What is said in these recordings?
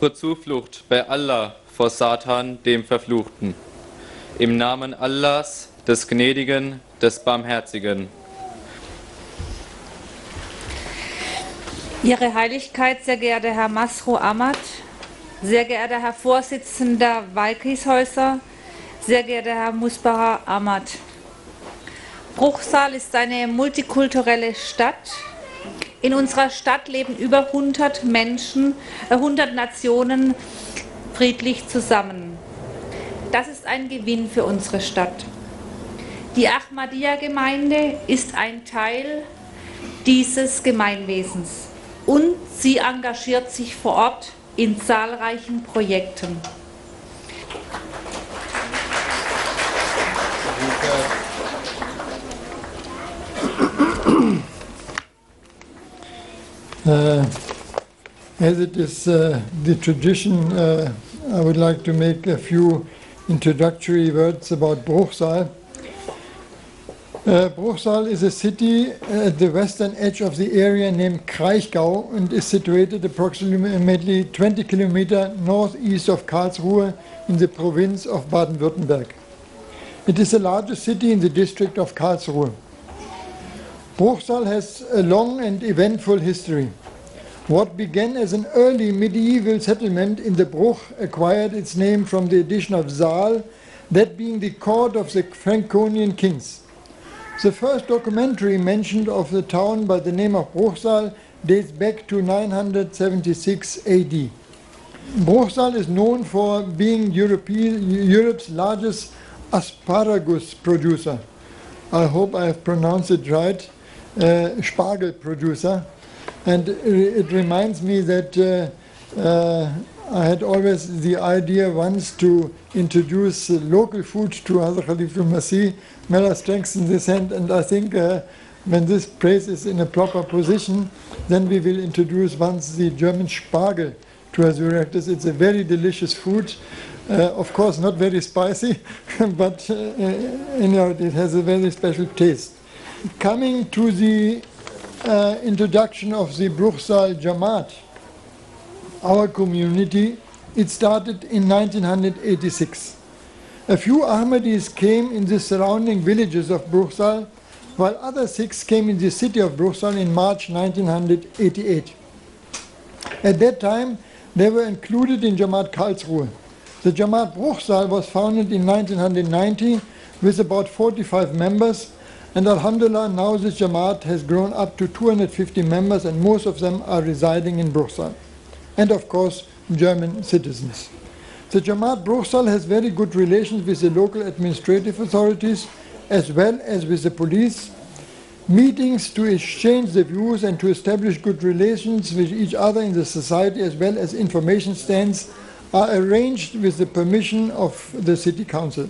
Zur Zuflucht bei Allah vor Satan, dem Verfluchten. Im Namen Allahs, des Gnädigen, des Barmherzigen. Ihre Heiligkeit, sehr geehrter Herr Masrour Ahmad, sehr geehrter Herr Vorsitzender Walkishäuser, sehr geehrter Herr Musbaha Ahmad. Bruchsal ist eine multikulturelle Stadt. In unserer Stadt leben über 100 Menschen, 100 Nationen friedlich zusammen. Das ist ein Gewinn für unsere Stadt. Die Ahmadiyya-Gemeinde ist ein Teil dieses Gemeinwesens und sie engagiert sich vor Ort in zahlreichen Projekten. As it is the tradition, I would like to make a few introductory words about Bruchsal. Bruchsal is a city at the western edge of the area named Kraichgau and is situated approximately 20 kilometers northeast of Karlsruhe in the province of Baden-Württemberg. It is the largest city in the district of Karlsruhe. Bruchsal has a long and eventful history. What began as an early medieval settlement in the Bruch acquired its name from the addition of Saal, that being the court of the Franconian kings. The first documentary mentioned of the town by the name of Bruchsal dates back to 976 AD. Bruchsal is known for being Europe's largest asparagus producer. I hope I have pronounced it right, Spargel producer. And it reminds me that I had always the idea once to introduce local food to Hazrat Khalifatul Masih. May Allah strengthen this hand, and I think when this place is in a proper position, then we will introduce once the German Spargel to Azuri actors. It's a very delicious food, of course not very spicy, but anyhow it has a very special taste. Coming to the introduction of the Bruchsal Jamaat, our community, it started in 1986. A few Ahmadis came in the surrounding villages of Bruchsal, while other Sikhs came in the city of Bruchsal in March 1988. At that time, they were included in Jamaat Karlsruhe. The Jamaat Bruchsal was founded in 1990 with about 45 members, and Alhamdulillah, now this Jamaat has grown up to 250 members, and most of them are residing in Bruchsal. And of course, German citizens. The Jamaat Bruchsal has very good relations with the local administrative authorities as well as with the police. Meetings to exchange the views and to establish good relations with each other in the society as well as information stands are arranged with the permission of the city council.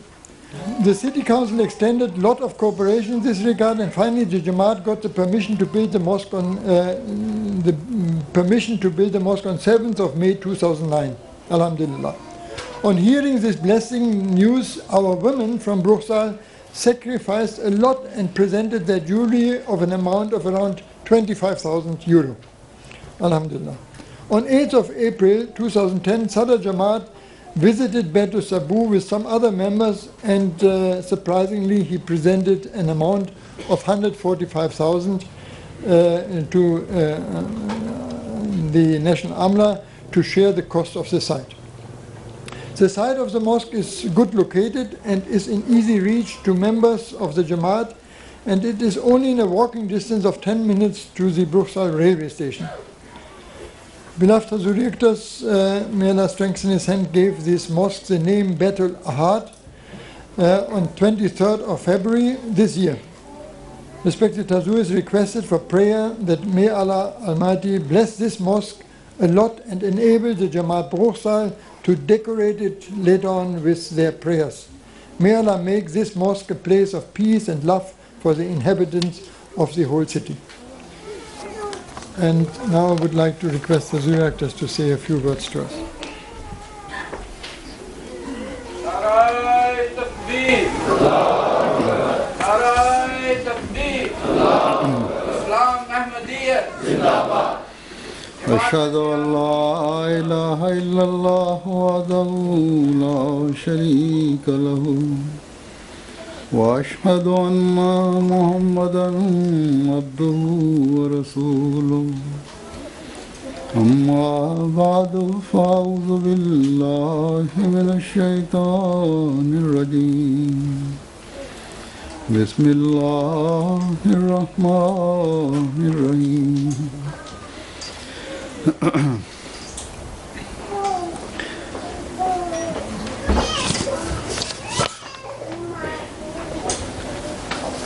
The city council extended a lot of cooperation in this regard, and finally the Jamaat got the permission to build the mosque on 7th of May 2009. Alhamdulillah. On hearing this blessing news, our women from Bruchsal sacrificed a lot and presented their jewelry of an amount of around 25,000 euro. Alhamdulillah. On 8th of April 2010, Sadr Jamaat visited Betu Sabu with some other members, and surprisingly he presented an amount of 145,000 to the National Amla to share the cost of the site. The site of the mosque is good located and is in easy reach to members of the Jamaat, and it is only in a walking distance of 10 minutes to the Bruchsal railway station. Beloved Hazuri actors, may Allah strengthen his hand, gave this mosque the name Betul Ahad on 23rd of February this year. Respected Hazur is requested for prayer that may Allah Almighty bless this mosque a lot and enable the Jamaat Bruchsal to decorate it later on with their prayers. May Allah make this mosque a place of peace and love for the inhabitants of the whole city. And now I would like to request the Hazur actors to say a few words to us. أشهد أن لا إله إلا الله وحده لا شريك له وأشهد أن محمدا عبده ورسوله أما بعد فأعوذ بالله من الشيطان الرجيم بسم الله الرحمن الرحيم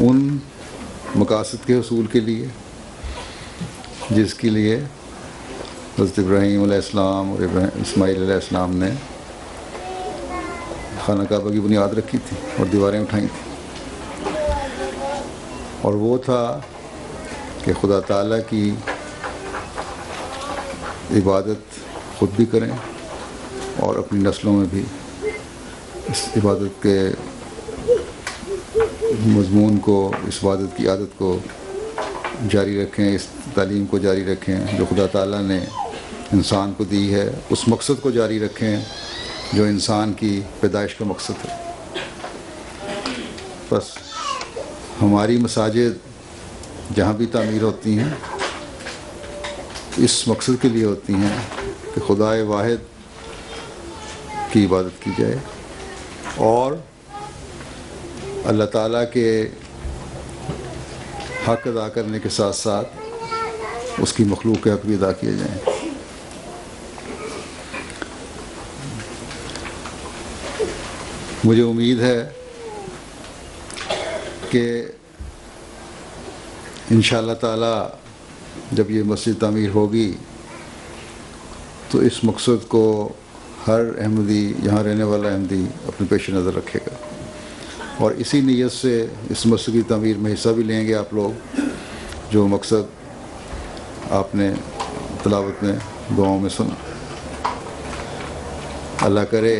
ان مقاصد کے حصول کے لیے جس کے لیے حضرت ابراہیم علیہ السلام اور اسماعیل علیہ السلام نے خانہ کعبہ کی بنیاد رکھی تھی اور دیواریں اٹھائی تھیں، اور وہ تھا کہ خدا تعالیٰ کی عبادت خود بھی کریں اور اپنی نسلوں میں بھی اس عبادت کے مضمون کو، اس عبادت کی عادت کو جاری رکھیں، اس تعلیم کو جاری رکھیں جو خدا تعالیٰ نے انسان کو دی ہے، اس مقصد کو جاری رکھیں جو انسان کی پیدائش کا مقصد ہے۔ بس ہماری مساجد جہاں بھی تعمیر ہوتی ہیں اس مقصد کے لیے ہوتی ہیں کہ خدائے واحد کی عبادت کی جائے اور اللہ تعالیٰ کے حق ادا کرنے کے ساتھ ساتھ اس کی مخلوق کے حق بھی ادا کیے جائیں۔ مجھے امید ہے کہ انشاءاللہ تعالیٰ جب یہ مسجد تعمیر ہوگی تو اس مقصد کو ہر احمدی، یہاں رہنے والا احمدی اپنے پیش نظر رکھے گا، اور اسی نیت سے اس مسجد کی تعمیر میں حصہ بھی لیں گے آپ لوگ، جو مقصد آپ نے تلاوت میں دعاؤں میں سنا۔ اللہ کرے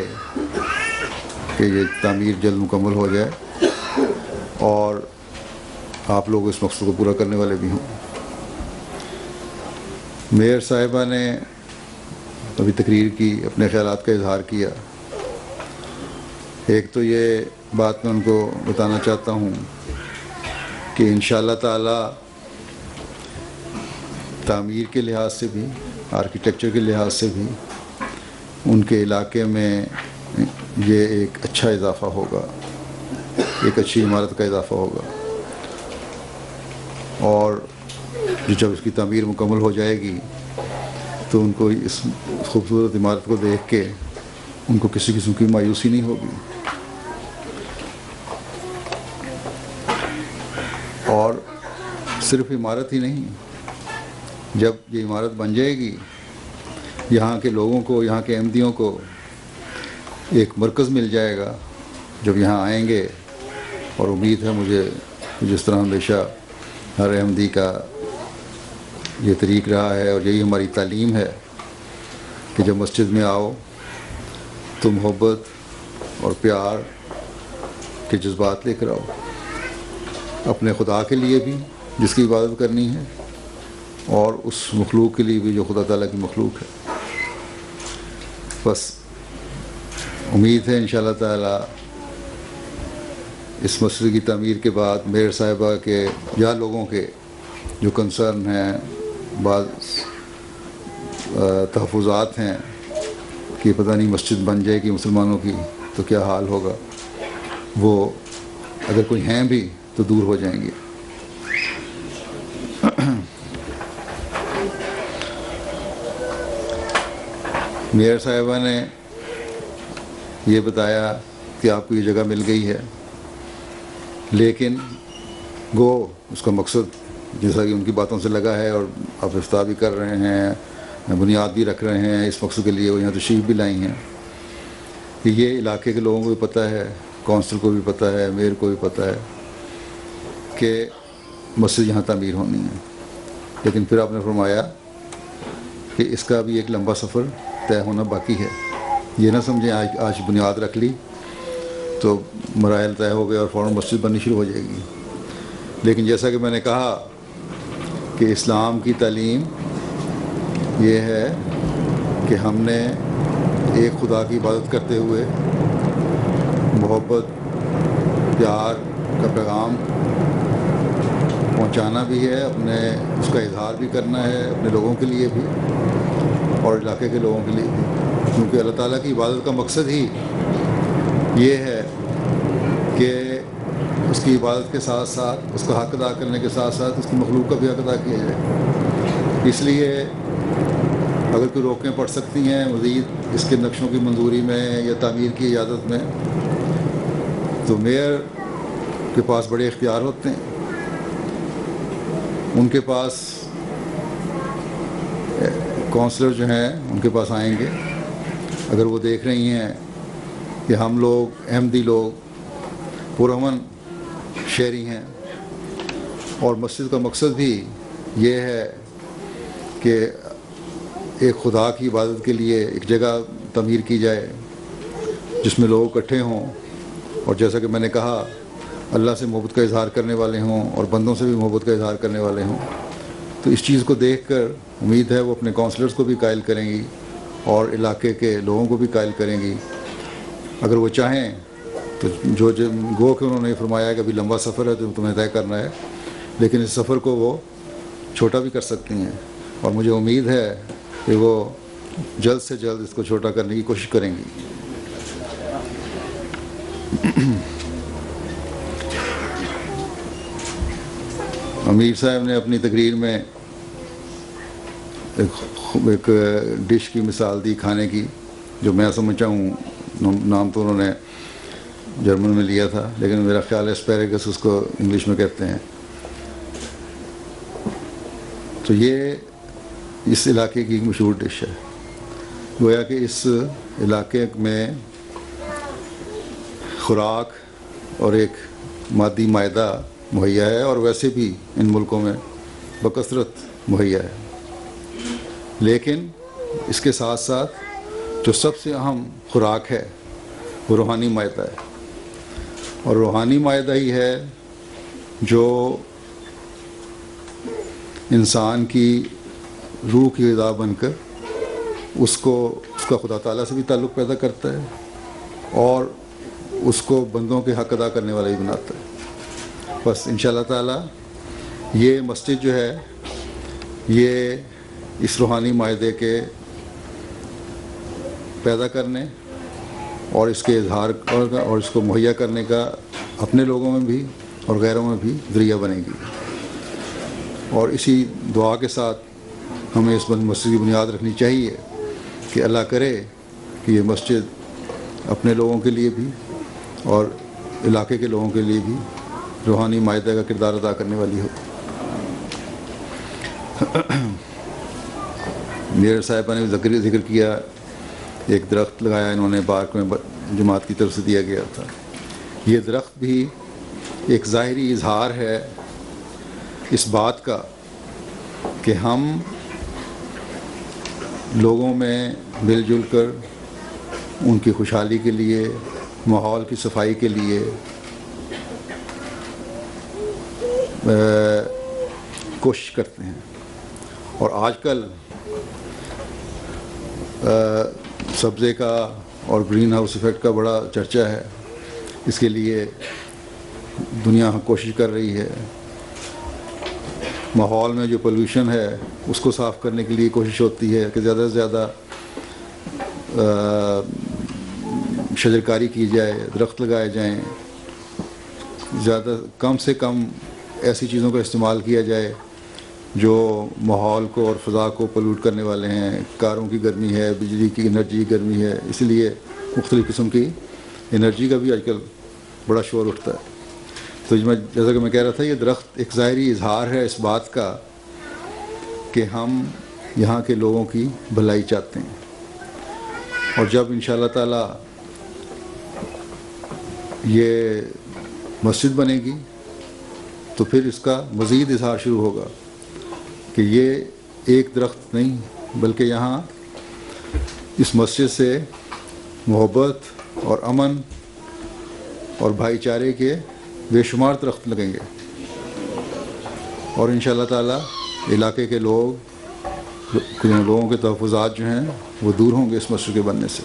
کہ یہ تعمیر جلد مکمل ہو جائے اور آپ لوگ اس مقصد کو پورا کرنے والے بھی ہوں۔ میئر صاحبہ نے ابھی تقریر کی، اپنے خیالات کا اظہار کیا۔ ایک تو یہ بات میں ان کو بتانا چاہتا ہوں کہ انشاءاللہ تعالی تعمیر کے لحاظ سے بھی، آرکیٹیکچر کے لحاظ سے بھی ان کے علاقے میں یہ ایک اچھا اضافہ ہوگا، ایک اچھی عمارت کا اضافہ ہوگا، اور جب اس کی تعمیر مکمل ہو جائے گی تو ان کو اس خوبصورت عمارت کو دیکھ کے ان کو کسی قسم کی مایوسی نہیں ہوگی، اور صرف عمارت ہی نہیں، جب یہ عمارت بن جائے گی یہاں کے لوگوں کو، یہاں کے احمدیوں کو ایک مرکز مل جائے گا جب یہاں آئیں گے، اور امید ہے مجھے جس طرح ہمیشہ ہر احمدی کا یہ طریق رہا ہے اور یہی ہماری تعلیم ہے کہ جب مسجد میں آؤ تو محبت اور پیار کے جذبات لے کر آؤ، اپنے خدا کے لیے بھی جس کی عبادت کرنی ہے اور اس مخلوق کے لیے بھی جو خدا تعالیٰ کی مخلوق ہے۔ بس امید ہے انشاءاللہ تعالیٰ اس مسجد کی تعمیر کے بعد میئر صاحبہ کے یا لوگوں کے جو کنسرن ہیں، بعض تحفظات ہیں کہ پتہ نہیں مسجد بن جائے گی مسلمانوں کی تو کیا حال ہوگا، وہ اگر کوئی ہیں بھی تو دور ہو جائیں گے۔ میئر صاحبہ نے یہ بتایا کہ آپ کو یہ جگہ مل گئی ہے، لیکن گو اس کا مقصد جیسا کہ ان کی باتوں سے لگا ہے، اور آپ افتتاح بھی کر رہے ہیں، بنیاد بھی رکھ رہے ہیں اس مقصد کے لیے، وہ یہاں تشریف بھی لائی ہیں، کہ یہ علاقے کے لوگوں کو بھی پتہ ہے، کونسل کو بھی پتہ ہے، میئر کو بھی پتہ ہے کہ مسجد یہاں تعمیر ہونی ہے، لیکن پھر آپ نے فرمایا کہ اس کا بھی ایک لمبا سفر طے ہونا باقی ہے۔ یہ نہ سمجھیں آج بنیاد رکھ لی تو مراحل طے ہو گئے اور فوراً مسجد بننی شروع ہو جائے گی، لیکن جیسا کہ میں نے کہا کہ اسلام کی تعلیم یہ ہے کہ ہم نے ایک خدا کی عبادت کرتے ہوئے محبت، پیار کا پیغام پہنچانا بھی ہے، اپنے اس کا اظہار بھی کرنا ہے، اپنے لوگوں کے لیے بھی اور علاقے کے لوگوں کے لیے بھی، کیونکہ اللہ تعالیٰ کی عبادت کا مقصد ہی یہ ہے کہ اس کی عبادت کے ساتھ ساتھ، اس کا حق ادا کرنے کے ساتھ ساتھ اس کی مخلوق کا بھی حق ادا کیا جائے۔ اس لیے اگر کوئی روکیں پڑ سکتی ہیں مزید اس کے نقشوں کی منظوری میں یا تعمیر کی اجازت میں، تو میئر کے پاس بڑے اختیار ہوتے ہیں. ان کے پاس کونسلر جو ہیں ان کے پاس آئیں گے. اگر وہ دیکھ رہی ہیں کہ ہم لوگ احمدی لوگ پرامن شہری ہیں اور مسجد کا مقصد بھی یہ ہے کہ ایک خدا کی عبادت کے لیے ایک جگہ تعمیر کی جائے جس میں لوگ اکٹھے ہوں اور جیسا کہ میں نے کہا اللہ سے محبت کا اظہار کرنے والے ہوں اور بندوں سے بھی محبت کا اظہار کرنے والے ہوں, تو اس چیز کو دیکھ کر امید ہے وہ اپنے کونسلرز کو بھی قائل کریں گی اور علاقے کے لوگوں کو بھی قائل کریں گی. اگر وہ چاہیں تو جو گو کہ انہوں نے یہ فرمایا ہے کہ ابھی لمبا سفر ہے تو تمہیں طے کرنا ہے, لیکن اس سفر کو وہ چھوٹا بھی کر سکتی ہیں اور مجھے امید ہے کہ وہ جلد سے جلد اس کو چھوٹا کرنے کی کوشش کریں گی. امیر صاحب نے اپنی تقریر میں ایک ڈش کی مثال دی کھانے کی, جو میں سمجھتا ہوں نام تو انہوں نے جرمن میں لیا تھا, لیکن میرا خیال ہے اسپیریگس اس کو انگلش میں کہتے ہیں. تو یہ اس علاقے کی ایک مشہور ڈش ہے. گویا کہ اس علاقے میں خوراک اور ایک مادی معاہدہ مہیا ہے, اور ویسے بھی ان ملکوں میں بکثرت مہیا ہے. لیکن اس کے ساتھ ساتھ جو سب سے اہم خوراک ہے وہ روحانی معاہدہ ہے, اور روحانی معاہدہ ہی ہے جو انسان کی روح کی غذا بن کر اس کا خدا تعالیٰ سے بھی تعلق پیدا کرتا ہے اور اس کو بندوں کے حق ادا کرنے والا بھی بناتا ہے. بس انشاءاللہ تعالیٰ یہ مسجد جو ہے یہ اس روحانی معاہدے کے پیدا کرنے اور اس کے اظہار اور اس کو مہیا کرنے کا اپنے لوگوں میں بھی اور غیروں میں بھی ذریعہ بنے گی. اور اسی دعا کے ساتھ ہمیں اس مسجد کی بنیاد رکھنی چاہیے کہ اللہ کرے کہ یہ مسجد اپنے لوگوں کے لیے بھی اور علاقے کے لوگوں کے لیے بھی روحانی معاہدہ کا کردار ادا کرنے والی ہو. میرے صاحبہ نے ذکر کیا, ایک درخت لگایا انہوں نے پارک میں جماعت کی طرف سے دیا گیا تھا. یہ درخت بھی ایک ظاہری اظہار ہے اس بات کا کہ ہم لوگوں میں مل جل کر ان کی خوشحالی کے لیے, ماحول کی صفائی کے لیے کوشش کرتے ہیں. اور آج کل سبزے کا اور گرین ہاؤس ایفیکٹ کا بڑا چرچا ہے. اس کے لیے دنیا کوشش کر رہی ہے. ماحول میں جو پولوشن ہے اس کو صاف کرنے کے لیے کوشش ہوتی ہے کہ زیادہ سے زیادہ شجرکاری کی جائے, درخت لگائے جائیں, زیادہ کم سے کم ایسی چیزوں کا استعمال کیا جائے جو ماحول کو اور فضا کو پولوٹ کرنے والے ہیں. کاروں کی گرمی ہے, بجلی کی انرجی کی گرمی ہے, اس لیے مختلف قسم کی انرجی کا بھی آج کل بڑا شور اٹھتا ہے. تو جیسا کہ میں کہہ رہا تھا, یہ درخت ایک ظاہری اظہار ہے اس بات کا کہ ہم یہاں کے لوگوں کی بھلائی چاہتے ہیں. اور جب انشاءاللہ تعالیٰ یہ مسجد بنے گی تو پھر اس کا مزید اظہار شروع ہوگا کہ یہ ایک درخت نہیں بلکہ یہاں اس مسجد سے محبت اور امن اور بھائی چارے کے بے شمار درخت لگیں گے. اور انشاءاللہ تعالیٰ علاقے کے لوگوں کے تحفظات جو ہیں وہ دور ہوں گے اس مسجد کے بننے سے.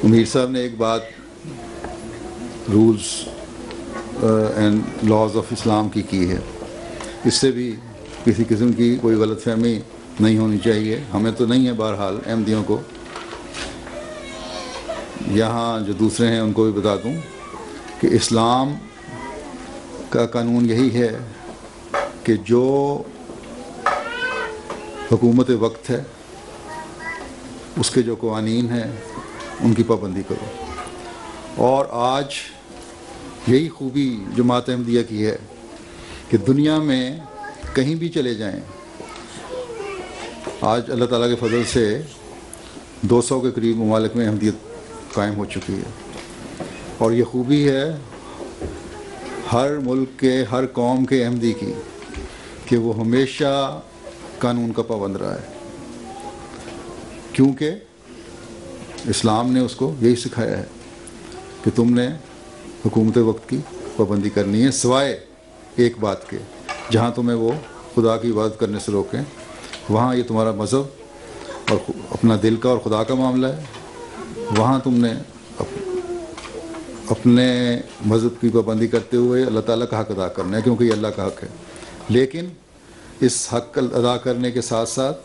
امیر صاحب نے ایک بات رولز اینڈ لاز آف اسلام کی ہے. اس سے بھی کسی قسم کی کوئی غلط فہمی نہیں ہونی چاہیے. ہمیں تو نہیں ہے, بہرحال احمدیوں کو. یہاں جو دوسرے ہیں ان کو بھی بتا دوں کہ اسلام کا قانون یہی ہے کہ جو حکومت وقت ہے اس کے جو قوانین ہیں ان کی پابندی کرو. اور آج یہی خوبی جماعت احمدیہ کی ہے کہ دنیا میں کہیں بھی چلے جائیں، آج اللہ تعالیٰ کے فضل سے 200 کے قریب ممالک میں احمدیت قائم ہو چکی ہے، اور یہ خوبی ہے ہر ملک کے، ہر قوم کے احمدی کی کہ وہ ہمیشہ قانون کا پابند رہا ہے، کیونکہ اسلام نے اس کو یہی سکھایا ہے کہ تم نے حکومت وقت کی پابندی کرنی ہے، سوائے ایک بات کے، جہاں تمہیں وہ خدا کی عبادت کرنے سے روکیں، وہاں یہ تمہارا مذہب اور اپنا دل کا اور خدا کا معاملہ ہے، وہاں تم نے اپنے مذہب کی پابندی کرتے ہوئے اللہ تعالیٰ کا حق ادا کرنا ہے، کیونکہ یہ اللہ کا حق ہے، لیکن اس حق ادا کرنے کے ساتھ ساتھ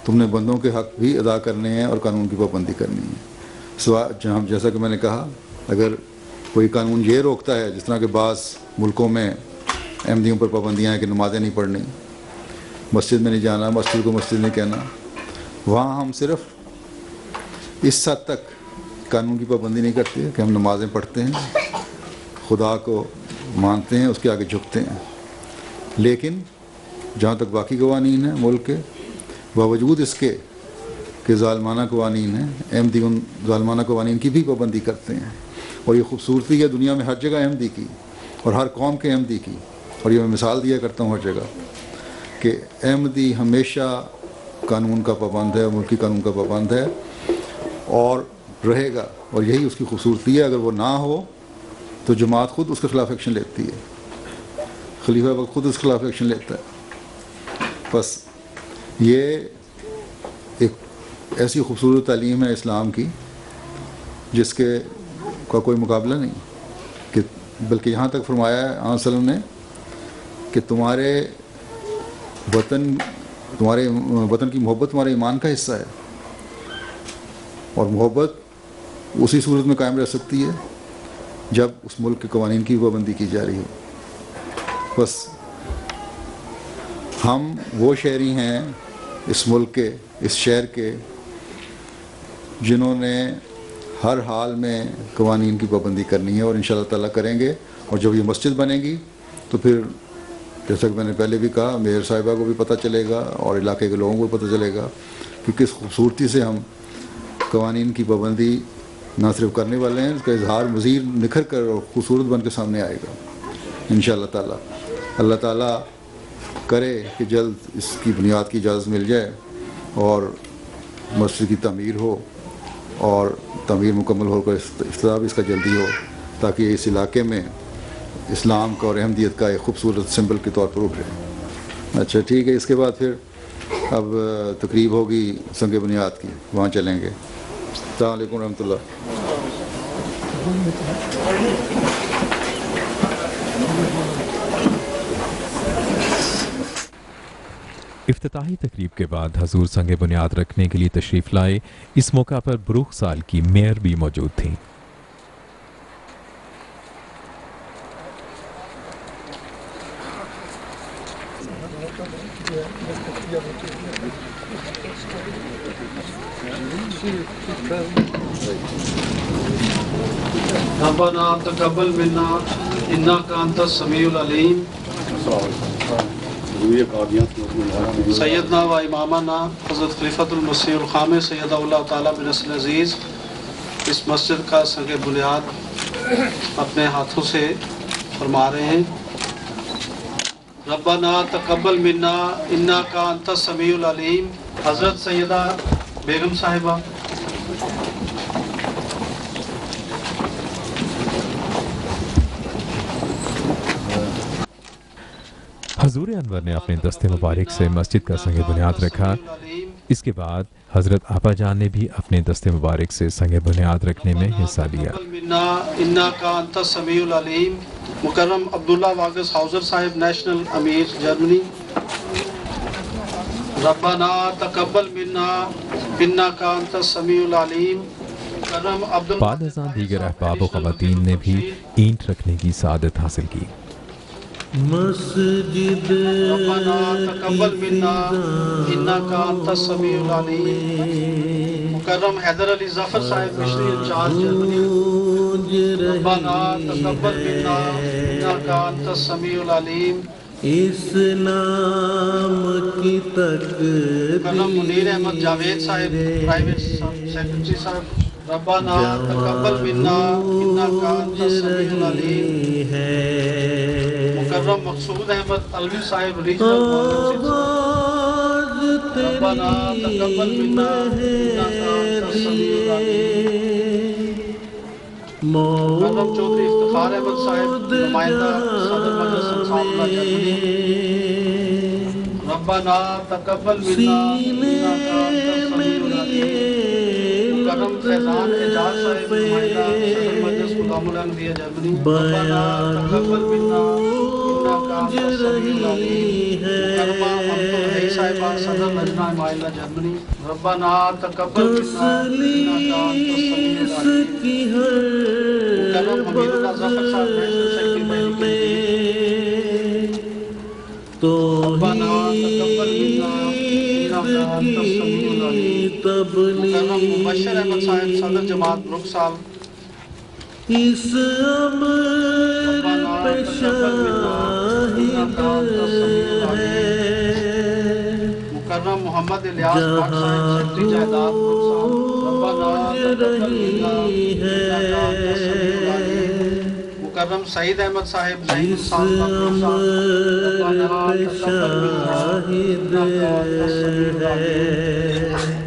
تم نے بندوں کے حق بھی ادا کرنے ہیں اور قانون کی پابندی کرنی ہے، جیسا کہ میں نے کہا، اگر کوئی قانون یہ روکتا ہے، جس طرح کہ بعض ملکوں میں احمدیوں پر پابندیاں ہیں کہ نمازیں نہیں پڑھنی، مسجد میں نہیں جانا، مسجد کو مسجد نہیں کہنا، وہاں ہم صرف اس حد تک قانون کی پابندی نہیں کرتے کہ ہم نمازیں پڑھتے ہیں، خدا کو مانتے ہیں، اس کے آگے جھکتے ہیں، لیکن جہاں تک باقی قوانین ہیں ملک کے، باوجود اس کے کہ ظالمانہ قوانین ہیں، احمدی ان ظالمانہ قوانین کی بھی پابندی کرتے ہیں، اور یہ خوبصورتی ہے دنیا میں ہر جگہ احمدی کی اور ہر قوم کے احمدی کی، اور یہ میں مثال دیا کرتا ہوں ہر جگہ کہ احمدی ہمیشہ قانون کا پابند ہے، ملکی قانون کا پابند ہے اور رہے گا، اور یہی اس کی خوبصورتی ہے۔ اگر وہ نہ ہو تو جماعت خود اس کے خلاف ایکشن لیتی ہے، خلیفہ وقت خود اس کے خلاف ایکشن لیتا ہے۔ بس یہ ایک ایسی خوبصورت تعلیم ہے اسلام کی جس کے کا کوئی مقابلہ نہیں، کہ بلکہ یہاں تک فرمایا ہے آن وسلم نے کہ تمہارے وطن کی محبت تمہارے ایمان کا حصہ ہے، اور محبت اسی صورت میں قائم رہ سکتی ہے جب اس ملک کے قوانین کی پابندی کی جا رہی ہو۔ بس ہم وہ شہری ہیں اس ملک کے، اس شہر کے، جنہوں نے ہر حال میں قوانین کی پابندی کرنی ہے، اور انشاءاللہ تعالیٰ کریں گے، اور جب یہ مسجد بنے گی تو پھر جیسا کہ میں نے پہلے بھی کہا، میئر صاحبہ کو بھی پتہ چلے گا اور علاقے کے لوگوں کو پتہ چلے گا کہ کس خوبصورتی سے ہم قوانین کی پابندی نہ صرف کرنے والے ہیں، اس کا اظہار مزید نکھر کر اور خوبصورت بن کے سامنے آئے گا انشاءاللہ تعالیٰ۔ اللہ تعالیٰ کرے کہ جلد اس کی بنیاد کی اجازت مل جائے اور مسجد کی تعمیر ہو، اور تعمیر مکمل ہو کر افتتاح بھی اس کا جلدی ہو، تاکہ اس علاقے میں اسلام کا اور احمدیت کا ایک خوبصورت سمبل کے طور پر ابھرے۔ اچھا ٹھیک ہے، اس کے بعد پھر اب تقریب ہوگی سنگ بنیاد کی، وہاں چلیں گے۔ السلام علیکم ورحمۃ اللہ۔ افتتاحی تقریب کے بعد حضور سنگ بنیاد رکھنے کے لیے تشریف لائے۔ اس موقع پر بروخ سال کی میئر بھی موجود تھیں۔ ربنا تقبل منا انك انت السميع العليم۔ سیدنا و امامنا حضرت خلیفۃ المسیح الخامس سید اللہ تعالیٰ بن نصر العزیز اس مسجد کا سنگ بنیاد اپنے ہاتھوں سے فرما رہے ہیں۔ ربنا تقبل منا انک انت السمیع العلیم۔ حضرت سیدہ بیگم صاحبہ حضور انور نے اپنے دست مبارک سے مسجد کا سنگ بنیاد رکھا۔ اس کے بعد حضرت آپا جان نے بھی اپنے دست مبارک سے سنگ بنیاد رکھنے میں حصہ لیا۔ انک انت السمیع العلیم۔ مکرم عبداللہ واگس ہاؤزر صاحب، نیشنل امیر جرمنی۔ ربنا تقبل منا انک انت السمیع العلیم۔ بعد ازاں دیگر احباب و خواتین نے بھی اینٹ رکھنے کی سعادت حاصل کی۔ مسجد ربنا تقبل منا انك انت السميع العليم مکرم حیدر علی ظفر صاحب مشری انچارج جرمنی ربنا تقبل منا انك انت السميع العليم اسلام کی تقدیر مکرم منیر احمد جاوید صاحب پرائیویٹ سیکرٹری صاحب ربنا تقبل منا انك انت السميع العليم مکرم مقصود احمد علوی صاحب ریجنل ربنا تقبل منا انك انت السميع العليم مکرم چودھری افتخار احمد صاحب نمائندہ صدر مجلس انصاف اللہ جرمنی ربنا تقبل منا انك انت السميع العليم مکرم فیضان اعجاز صاحب نمائندہ صدر مجلس غلام الاحمدیہ جرمنی ربنا تقبل منا انك انت السميع العليم مکرمہ ممتو الحی صاحبہ صدر لجنہ مائلہ جرمنی ربنا تقبل منا انك انت السميع العليم مکرم حمید اللہ ظفر صاحب نیشنل سیکرٹری بحری ربنا تقبل منا انك انت السميع العليم مکرم مبشر احمد صاحب صدر جماعت بروکسال اس امر پہ شاہد ہے مکرم محمد الیاس بٹ صاحب سیکرٹری جائیداد بروکسال ربنا تقبل منا انك انت السميع العليم مکرم سعید احمد صاحب ذہین انسان کا بروکسال ربنا تقبل منا انك انت السميع العليم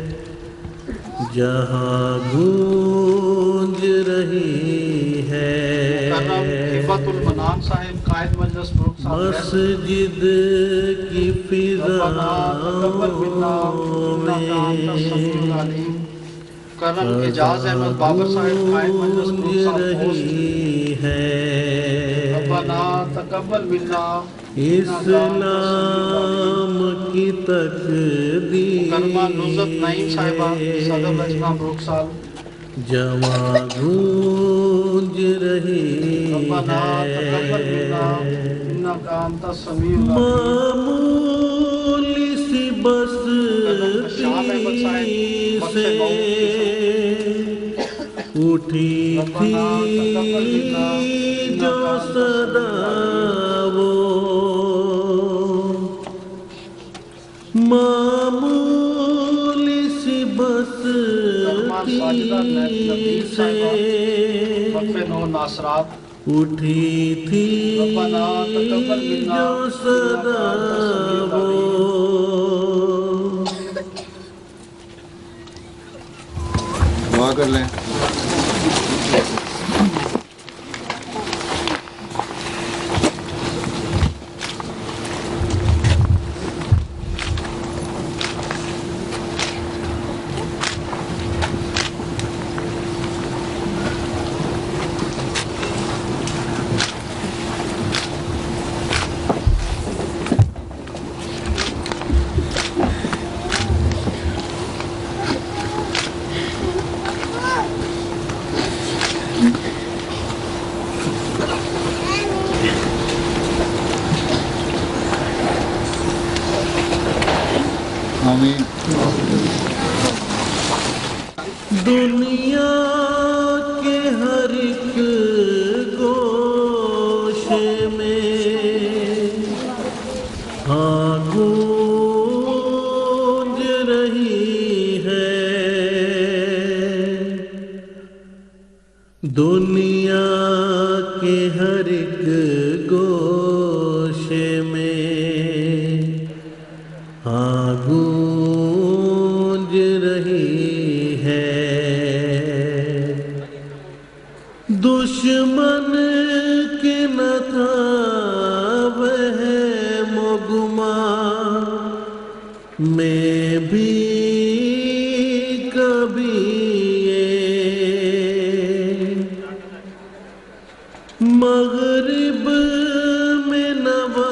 جہاں گونج رہی ہے مکرم ہبت المنان صاحب قائد مجلس بروکسال مسجد کی فضاؤں میں مکرم اعجاز احمد بابر صاحب قائد مجلس بروکسال ہے ربنا تقبل منا اسلام کی تقدیر مکرمہ نصرت نعیم صاحبہ صدر لجنہ بروکسال جواں گونج رہی ربنا تقبل منا انك انت السميع العليم معمولی سی بستی سے اٹھی تھی جو صدا وہ معمولی سی بستی سے اٹھی تھی جو صدا وہ دعا کر لیں آمین دنیا کے ہر ایک گوشے میں ہاں گونج رہی ہے دنیا کے ہر ایک گوشے میں ہاں گونج رہی ہے دشمن کے نہ تھا وہم و گمان میں بھی کبھی مغرب میں نواپنی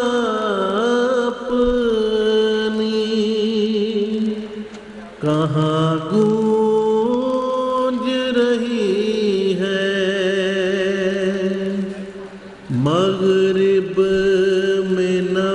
کہاں گونج رہی ہے مغرب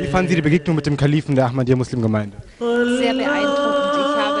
Wie fanden Sie die Begegnung mit dem Kalifen der Ahmadiyya Muslimgemeinde? Sehr beeindruckend. Ich habe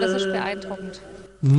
das ist beeindruckend.